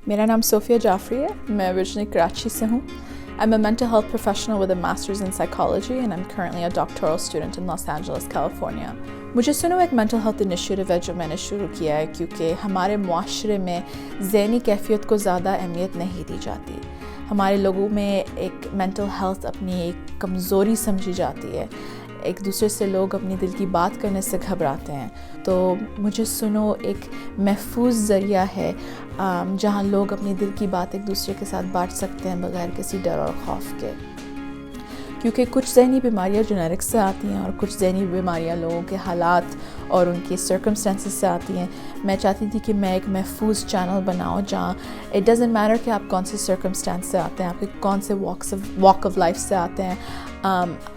میرا نام صوفیہ جعفری ہے. میں اوریجنلی کراچی سے ہوں. I'm a mental health professional with a master's in psychology and I'm currently a doctoral student in Los Angeles, California. مجھے سنو ایک mental health initiative ہے جو میں نے شروع کیا ہے کیونکہ ہمارے معاشرے میں ذہنی کیفیت کو زیادہ اہمیت نہیں دی جاتی. ہمارے لوگوں میں ایک mental health اپنی ایک کمزوری سمجھی جاتی ہے. ایک دوسرے سے لوگ اپنی دل کی بات کرنے سے گھبراتے ہیں. تو مجھے سنو ایک محفوظ ذریعہ ہے جہاں لوگ اپنی دل کی بات ایک دوسرے کے ساتھ بانٹ سکتے ہیں بغیر کسی ڈر اور خوف کے. کیونکہ کچھ ذہنی بیماریاں جنیرک سے آتی ہیں اور کچھ ذہنی بیماریاں لوگوں کے حالات اور ان کے سرکمسٹانسز سے آتی ہیں. میں چاہتی تھی کہ میں ایک محفوظ چینل بناؤں جہاں اٹ ڈزنٹ میٹر کہ آپ کون سے سرکمسٹانس سے آتے ہیں, آپ کے کون سے واک آف لائف سے آتے ہیں.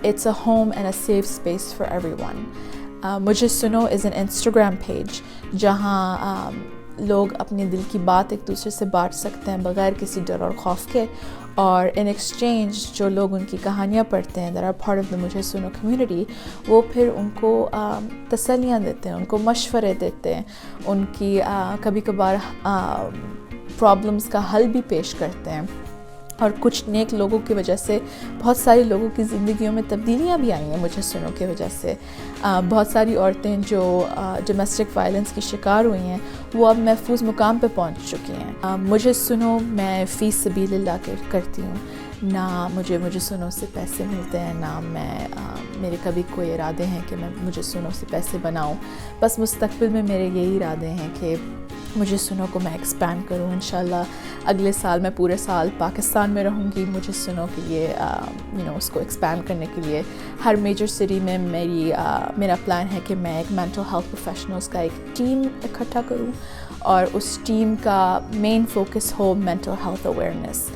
It's a home and a safe space for everyone. مجھے سنو از این انسٹاگرام پیج جہاں لوگ اپنی دل کی بات ایک دوسرے سے بانٹ سکتے ہیں بغیر کسی ڈر اور خوف کے, اور ان ایکسچینج جو لوگ ان کی کہانیاں پڑھتے ہیں that are part of the مجھے سنو کمیونٹی, وہ پھر ان کو تسلیاں دیتے ہیں, ان کو مشورے دیتے ہیں, ان کی کبھی کبھار پرابلمس کا حل بھی پیش کرتے ہیں. اور کچھ نیک لوگوں کی وجہ سے بہت ساری لوگوں کی زندگیوں میں تبدیلیاں بھی آئی ہیں مجھے سنو کی وجہ سے. بہت ساری عورتیں جو ڈومیسٹک وائلنس کی شکار ہوئی ہیں وہ اب محفوظ مقام پہ پہنچ چکی ہیں. مجھے سنو میں فی سبیل اللہ کرتی ہوں. نہ مجھے سنو سے پیسے ملتے ہیں, نہ میرے کبھی کوئی ارادے ہیں کہ میں مجھے سنو سے پیسے بناؤں. بس مستقبل میں میرے یہی ارادے ہیں کہ مجھے سنو کو میں ایکسپینڈ کروں. انشاءاللہ اگلے سال میں پورے سال پاکستان میں رہوں گی. مجھے سنو کے لیے اس کو ایکسپینڈ کرنے کے لیے ہر میجر سٹی میں میرا پلان ہے کہ میں ایک مینٹل ہیلتھ پروفیشنلز کا ایک ٹیم اکٹھا کروں اور اس ٹیم کا مین فوکس ہو مینٹل ہیلتھ اویئرنیس.